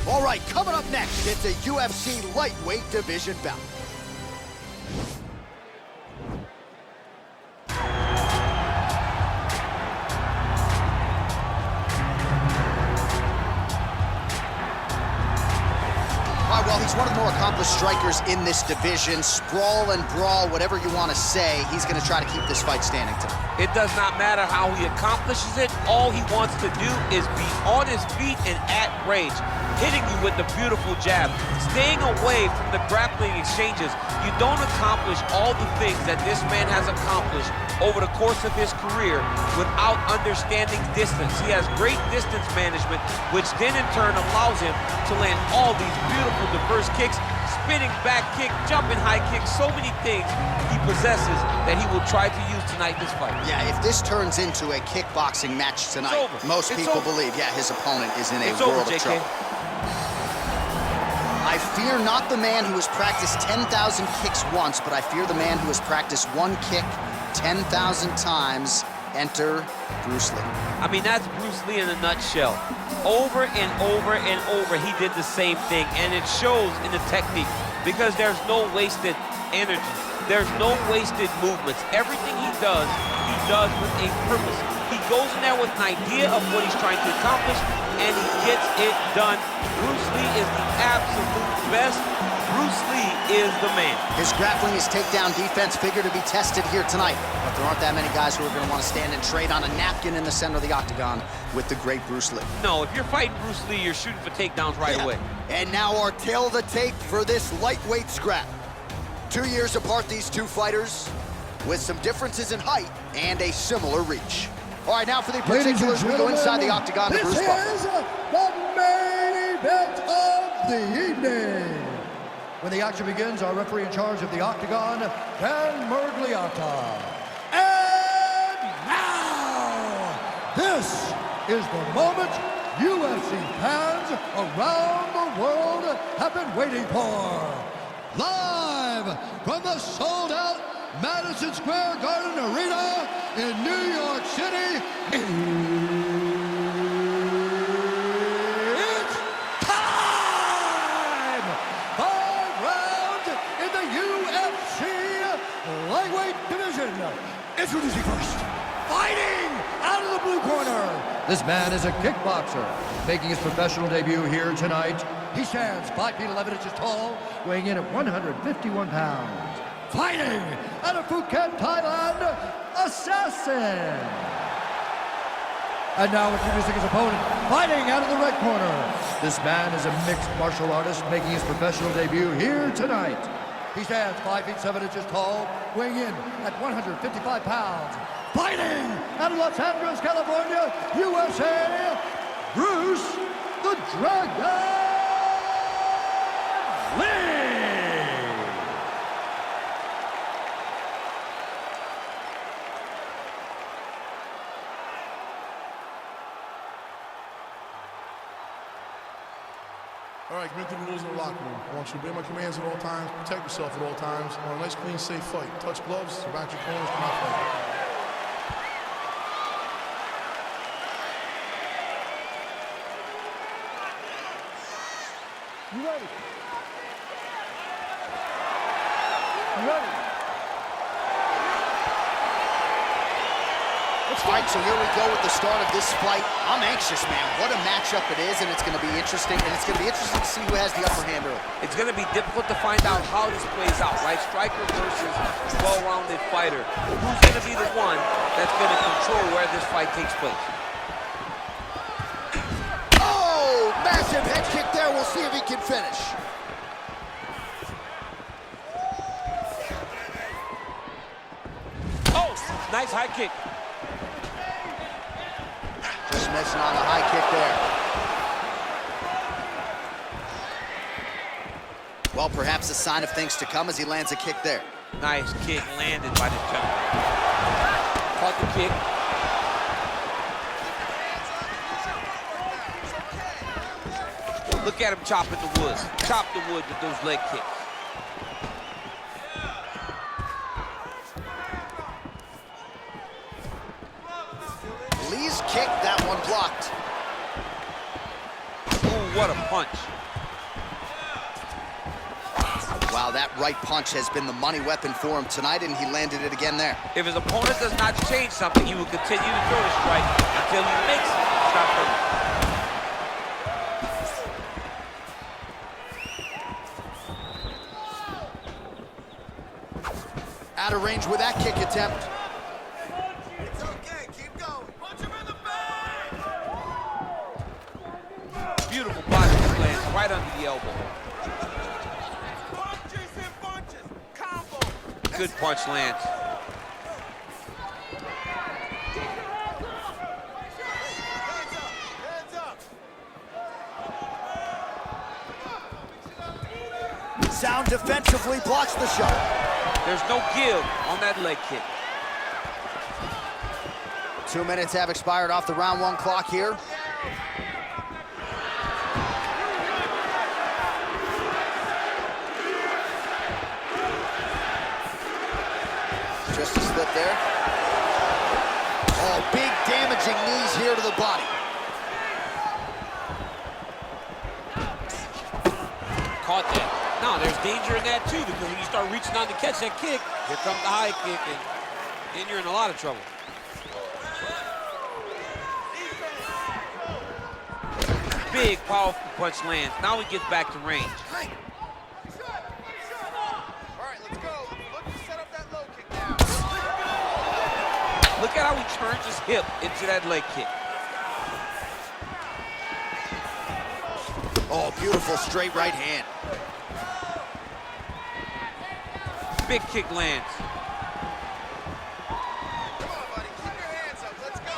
All right, coming up next, it's a UFC lightweight division bout. Well, he's one of the more accomplished strikers in this division. Sprawl and brawl, whatever you want to say, he's going to try to keep this fight standing tonight. It does not matter how he accomplishes it. All he wants to do is be on his feet and at range, hitting you with the beautiful jab, staying away from the grappling exchanges. You don't accomplish all the things that this man has accomplished over the course of his career without understanding distance. He has great distance management, which then in turn allows him to land all these beautiful diverse kicks, spinning back kick, jumping high kick, so many things he possesses that he will try to use tonight this fight. Yeah, if this turns into a kickboxing match tonight, most people believe, yeah, his opponent is in a world of trouble. I fear not the man who has practiced 10,000 kicks once, but I fear the man who has practiced one kick 10,000 times. Enter Bruce Lee. I mean, that's Bruce Lee in a nutshell. Over and over and over, he did the same thing, and it shows in the technique because there's no wasted energy. There's no wasted movements. Everything he does with a purpose. He goes in there with an idea of what he's trying to accomplish, and he gets it done. Bruce Lee is the absolute best. Bruce Lee is the man. His grappling, his takedown defense figure to be tested here tonight. But there aren't that many guys who are going to want to stand and trade on a napkin in the center of the octagon with the great Bruce Lee. No, if you're fighting Bruce Lee, you're shooting for takedowns right away. And now our tail of the tape for this lightweight scrap. 2 years apart, these two fighters, with some differences in height and a similar reach. All right, now for the particulars, we go inside the octagon to Bruce Buffer. This is the main event of the evening. When the action begins, our referee in charge of the octagon, Dan Mergliata. And now, this is the moment UFC fans around the world have been waiting for. Live from the sold-out Madison Square Garden Arena in New York City, it's time! 5 rounds in the UFC lightweight division. Introducing first, fighting out of the blue corner. This man is a kickboxer, making his professional debut here tonight. He stands 5 feet 11 inches tall, weighing in at 151 pounds. Fighting out of Phuket, Thailand, Assassin. And now introducing his opponent, fighting out of the red corner. This man is a mixed martial artist, making his professional debut here tonight. He stands 5 feet 7 inches tall, weighing in at 155 pounds. Fighting out of Los Angeles, California, USA, Bruce the Dragon Lee. All right, commit to the rules in the locker room. I want you to obey my commands at all times, protect yourself at all times. I want a nice, clean, safe fight. Touch gloves, back your corners, come out fighting. You ready? You ready? All right, so here we go with the start of this fight. I'm anxious, man. What a matchup it is, and it's going to be interesting. And it's going to be interesting to see who has the upper hand early. It's going to be difficult to find out how this plays out, right? Striker versus well-rounded fighter. Who's going to be the one that's going to control where this fight takes place? Oh, massive head kick there. We'll see if he can finish. Oh, nice high kick. Just missing on the high kick there. Well, perhaps a sign of things to come as he lands a kick there. Nice kick landed by the gentleman. Caught the kick. Look at him chopping the wood. Chop the wood with those leg kicks. Lee's kick, that one blocked. Ooh, what a punch. Wow, that right punch has been the money weapon for him tonight, and he landed it again there. If his opponent does not change something, he will continue to throw the strike until he makes it stop hurting. Out of range with that kick attempt. It's okay, keep going. Punch him in the back! Beautiful body lands right under the elbow. Punches and punches! Combo! Good punch lands. Hands up! Sound defensively blocks the shot. There's no give on that leg kick. 2 minutes have expired off the round 1 clock here. Just a slip there. Oh, big damaging knees here to the body. Caught that. No, there's danger in that too, because when you start reaching out to catch that kick, here comes the high kick, and then you're in a lot of trouble. Big, powerful punch lands. Now he gets back to range. All right, let's go. Look to set up that low kick now. Look at how he turns his hip into that leg kick. Oh, beautiful straight right hand. Big kick lands. Come on, buddy. Keep your hands up. Let's go.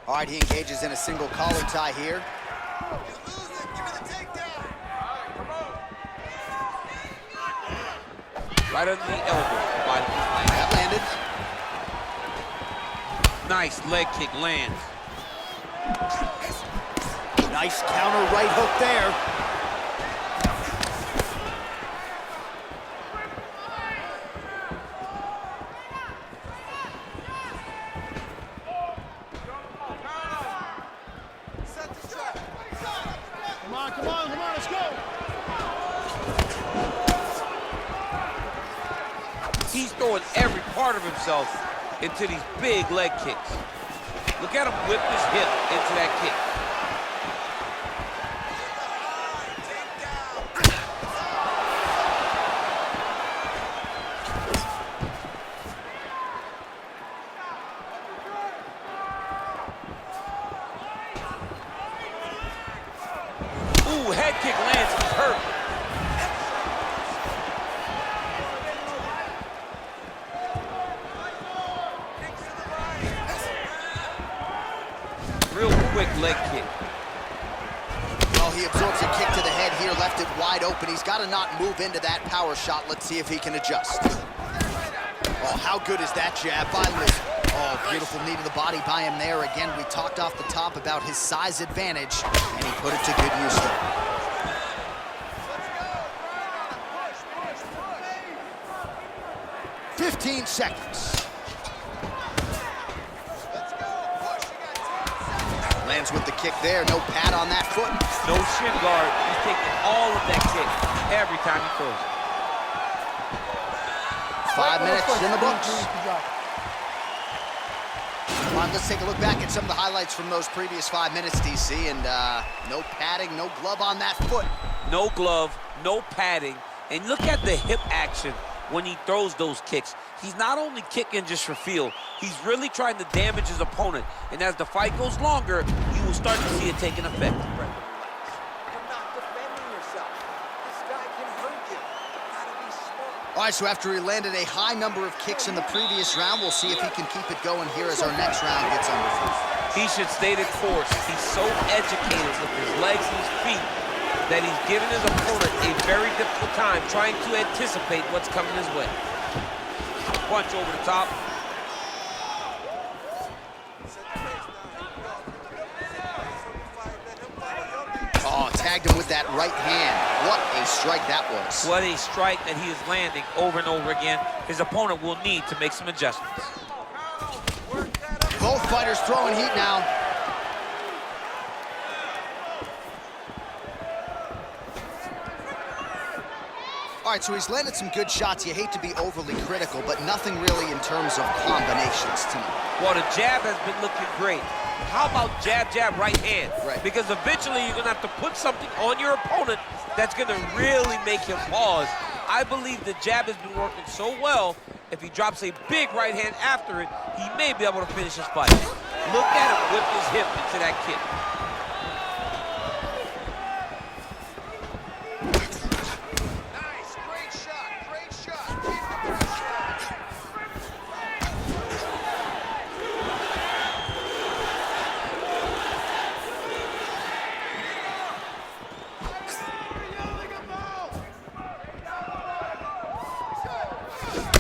All right, he engages in a single collar tie here. You lose it. Give me the takedown. All right, come on. Right under the elbow. Body kick lands. That landed. Nice leg kick lands. Nice counter right hook there. Set the trap. Come on, let's go. He's throwing every part of himself into these big leg kicks. Look at him whip his hip into that kick. Ooh, head kick lands, he's hurt. Real quick leg kick. Well, he absorbs a kick to the head here, left it wide open. He's got to not move into that power shot. Let's see if he can adjust. Oh, how good is that jab by Lee? Oh, beautiful knee to the body by him there. Again, we talked off the top about his size advantage, and he put it to good use there. 15 seconds. Lands with the kick there. No pad on that foot. No shin guard. He's taking all of that kick every time he throws it. 5 minutes in the books. Come on, let's take a look back at some of the highlights from those previous 5 minutes, DC. And no padding, no glove on that foot. No glove, no padding. And look at the hip action when he throws those kicks. He's not only kicking just for feel, he's really trying to damage his opponent. And as the fight goes longer, you will start to see it taking effect. You're not defending yourself. This guy can hurt you. Gotta be smart. All right, so after he landed a high number of kicks in the previous round, we'll see if he can keep it going here as our next round gets underway. He should stay the course. He's so educated with his legs and his feet that he's giving his opponent a very difficult time trying to anticipate what's coming his way. Punch over the top. Oh, tagged him with that right hand. What a strike that was. What a strike that he is landing over and over again. His opponent will need to make some adjustments. Both fighters throwing heat now. All right, so he's landed some good shots. You hate to be overly critical, but nothing really in terms of combinations tonight. Well, the jab has been looking great. How about jab, jab, right hand? Right. Because eventually you're going to have to put something on your opponent that's going to really make him pause. I believe the jab has been working so well, if he drops a big right hand after it, he may be able to finish his fight. Look at him whip his hip into that kick.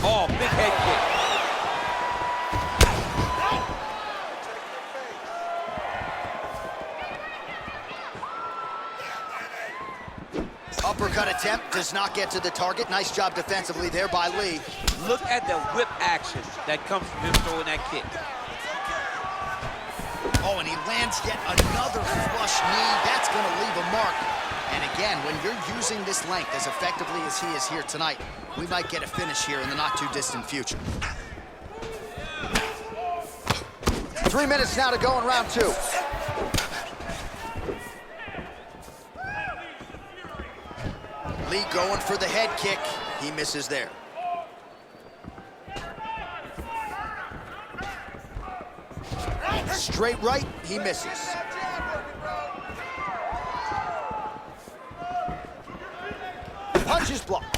Oh, big head kick. Uppercut attempt does not get to the target. Nice job defensively there by Lee. Look at the whip action that comes from him throwing that kick. Oh, and he lands yet another flush knee. That's going to leave a mark. And again, when you're using this length as effectively as he is here tonight, we might get a finish here in the not-too-distant future. 3 minutes now to go in round 2. Lee going for the head kick. He misses there. Straight right, he misses. Punches blocked.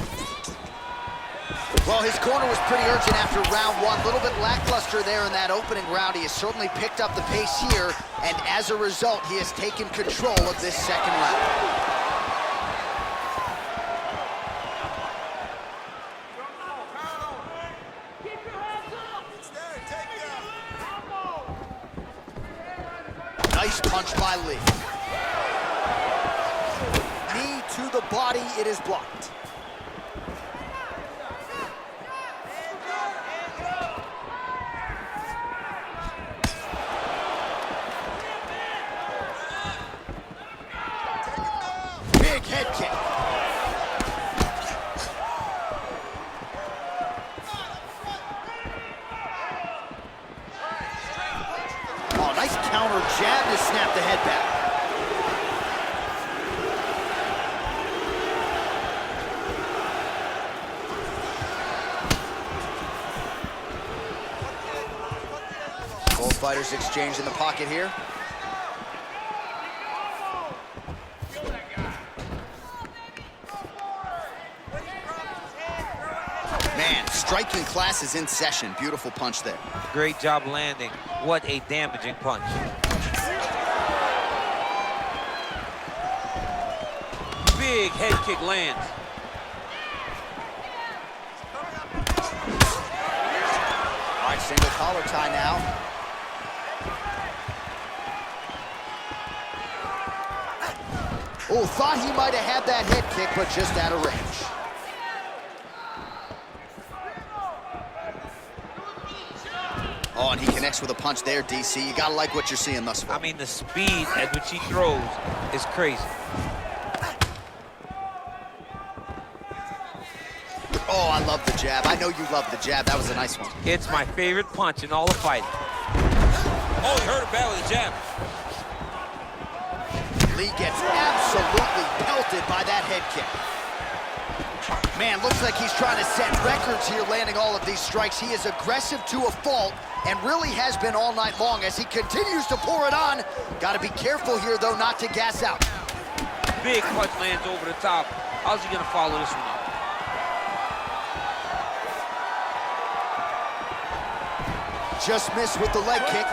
Well, his corner was pretty urgent after round 1. A little bit lackluster there in that opening round. He has certainly picked up the pace here, and as a result, he has taken control of this second round. Nice punch by Lee. Knee to the body, it is blocked. Big head kick. Oh, nice counter jab to snap the head back. Both fighters exchange in the pocket here. Man, striking class is in session. Beautiful punch there. Great job landing. What a damaging punch. Big head kick lands. All right, single collar tie now. Oh, thought he might have had that head kick, but just out of range. Oh, and he connects with a punch there, DC. You gotta like what you're seeing thus far. I mean, the speed at which he throws is crazy. Oh, I love the jab. I know you love the jab. That was a nice one. It's my favorite punch in all of fighting. Oh, he hurt him bad with the jab. Lee gets absolutely pelted by that head kick. Man, looks like he's trying to set records here, landing all of these strikes. He is aggressive to a fault and really has been all night long as he continues to pour it on. Got to be careful here, though, not to gas out. Big punch lands over the top. How's he going to follow this one up? Just missed with the leg kick.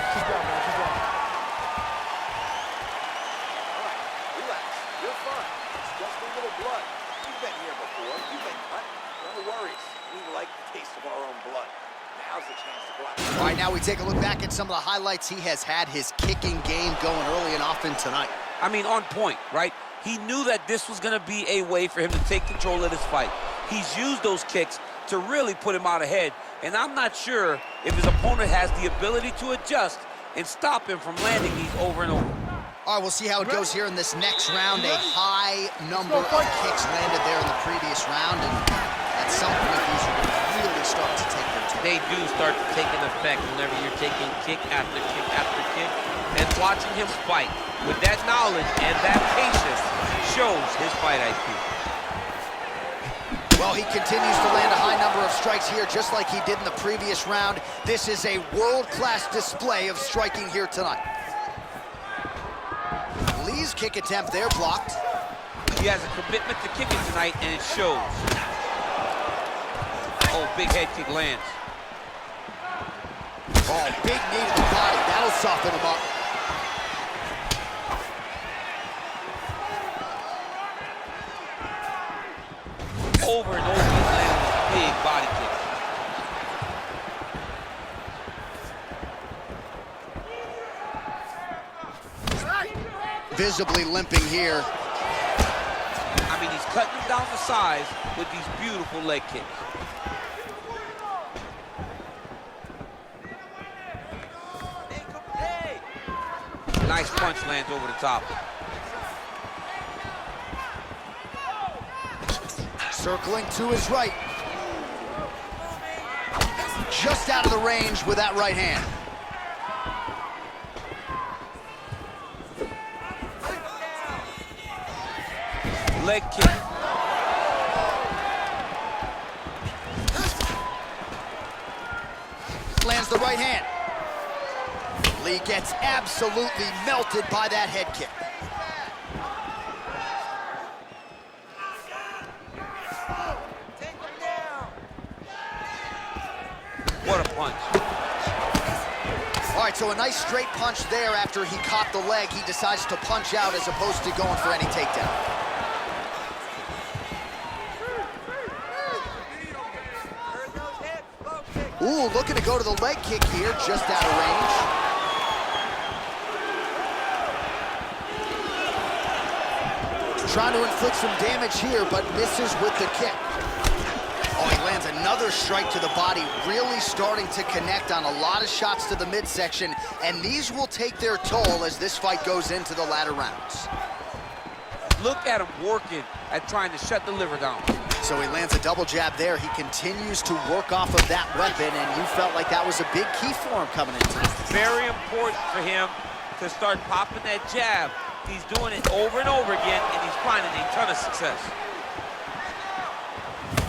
All right, now we take a look back at some of the highlights. He has had his kicking game going early and often tonight. I mean, on point, right? He knew that this was going to be a way for him to take control of this fight. He's used those kicks to really put him out ahead, and I'm not sure if his opponent has the ability to adjust and stop him from landing these over and over. All right, we'll see how it goes here in this next round. A high number of kicks landed there in the previous round, and at some point, these are going to really start to take their toll. They do start to take an effect whenever you're taking kick after kick after kick, and watching him fight with that knowledge and that patience shows his fight IQ. Well, he continues to land a high number of strikes here, just like he did in the previous round. This is a world-class display of striking here tonight. Lee's kick attempt there blocked. He has a commitment to kicking tonight, and it shows. Oh, big head kick lands. Oh, big knee to the body. That'll soften him up. Over and over, he's landing big body kicks. Visibly limping here. I mean, he's cutting him down to size with these beautiful leg kicks. Nice punch lands over the top. Circling to his right. Just out of the range with that right hand. Leg kick. Lands the right hand. Lee gets absolutely melted by that head kick. What a punch. All right, so a nice straight punch there after he caught the leg. He decides to punch out as opposed to going for any takedown. Ooh, looking to go to the leg kick here, just out of range. Trying to inflict some damage here, but misses with the kick. Oh, he lands another strike to the body, really starting to connect on a lot of shots to the midsection, and these will take their toll as this fight goes into the latter rounds. Look at him working at trying to shut the liver down. So he lands a double jab there. He continues to work off of that weapon, and you felt like that was a big key for him coming into this. Very important for him to start popping that jab. He's doing it over and over again, and he's finding a ton of success.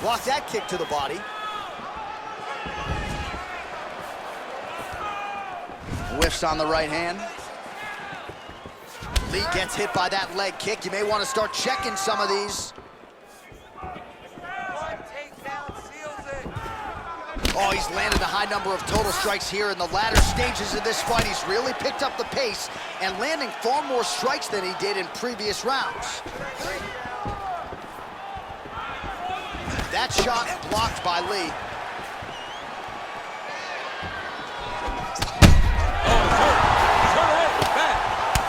Block that kick to the body. Whiffs on the right hand. Lee gets hit by that leg kick. You may want to start checking some of these. Oh, he's landed a high number of total strikes here in the latter stages of this fight. He's really picked up the pace and landing far more strikes than he did in previous rounds. That shot blocked by Lee. Oh, he's hurt already. Back.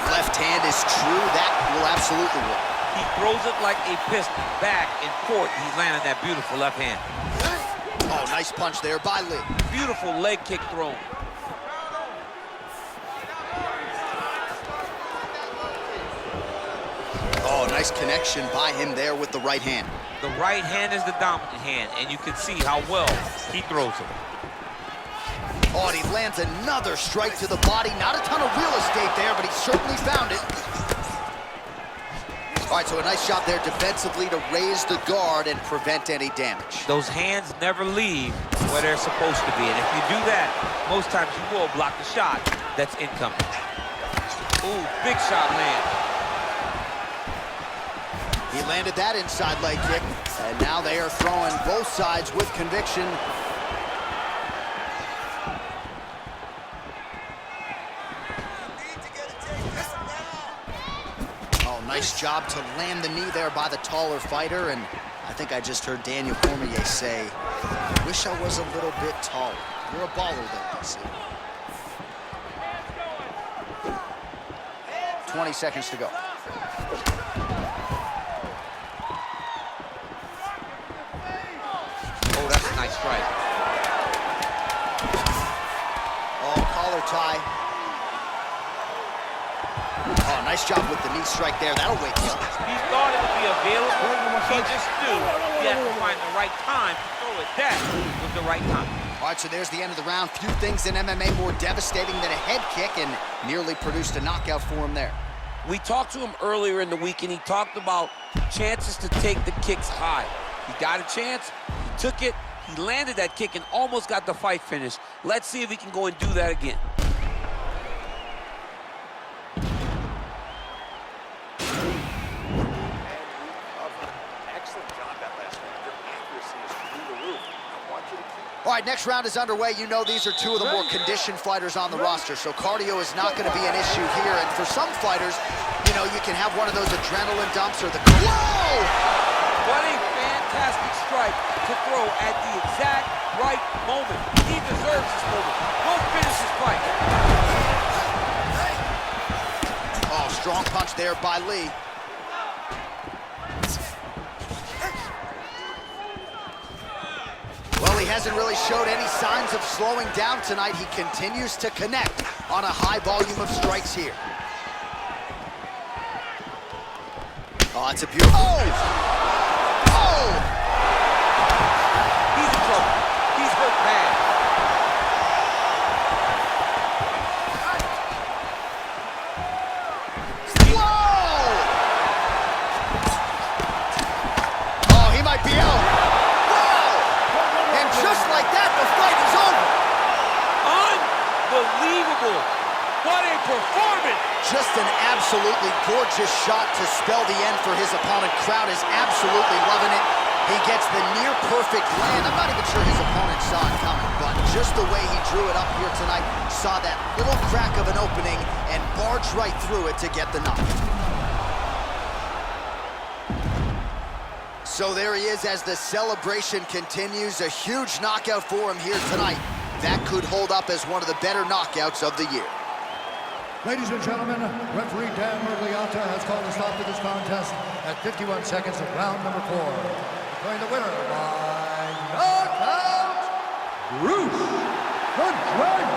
Left hand is true. That will absolutely work. He throws it like a piston, back and forth. He's landing that beautiful left hand. Oh, nice punch there by Lee. Beautiful leg kick thrown. Oh, nice connection by him there with the right hand. The right hand is the dominant hand, and you can see how well he throws it. Oh, and he lands another strike to the body. Not a ton of real estate there, but he certainly found it. All right, so a nice shot there defensively to raise the guard and prevent any damage. Those hands never leave where they're supposed to be, and if you do that, most times you will block the shot that's incoming. Ooh, big shot lands. He landed that inside leg kick, and now they are throwing both sides with conviction. Nice job to land the knee there by the taller fighter, and I think I just heard Daniel Cormier say, wish I was a little bit taller. You're a baller though, DC. 20 seconds to go. Oh, that's a nice strike. Oh, collar tie. Oh, nice job with the knee strike there. That'll wake you up. He thought it would be available. He just knew he had to find the right time to throw it. That was the right time. All right, so there's the end of the round. Few things in MMA more devastating than a head kick, and nearly produced a knockout for him there. We talked to him earlier in the week, and he talked about chances to take the kicks high. He got a chance, he took it, he landed that kick, and almost got the fight finished. Let's see if he can go and do that again. Excellent job that last round. Your accuracy is through the roof. I want you to keep. All right, next round is underway. You know these are two of the more conditioned fighters on the roster, so cardio is not going to be an issue here. And for some fighters, you know, you can have one of those adrenaline dumps or the... Whoa! What a fantastic strike to throw at the exact right moment. He deserves this moment. Go finish his fight. Oh, strong punch there by Lee. Well, he hasn't really showed any signs of slowing down tonight. He continues to connect on a high volume of strikes here. Oh, it's a beautiful... Oh! Oh! He's in trouble. He's hurt bad. Whoa! Oh, he might be out. Whoa! And just like that, the fight is over. Unbelievable. What a performance. Just an absolutely gorgeous shot to spell the end for his opponent. Crowd is absolutely loving it. He gets the near-perfect land. I'm not even sure his opponent saw it coming, but just the way he drew it up here tonight, saw that little crack of an opening and barged right through it to get the knock. So there he is as the celebration continues. A huge knockout for him here tonight. That could hold up as one of the better knockouts of the year. Ladies and gentlemen, referee Dan Mergliata has called a stop to this contest at 51 seconds of round number 4. Declaring the winner by knockout, Bruce the Dragon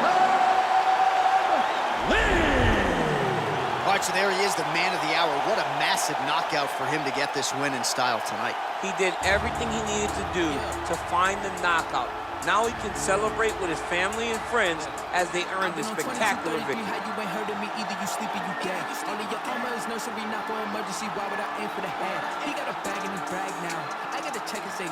Lee! All right, so there he is, the man of the hour. What a massive knockout for him to get this win in style tonight. He did everything he needed to do to find the knockout. Now he can celebrate with his family and friends as they earn this spectacular victory. How you ain't heard of me either, you sleep or you dead. Only your armor is nursery, not for emergency. Why would I aim for the head? He got a bag in his bag now. I gotta check and say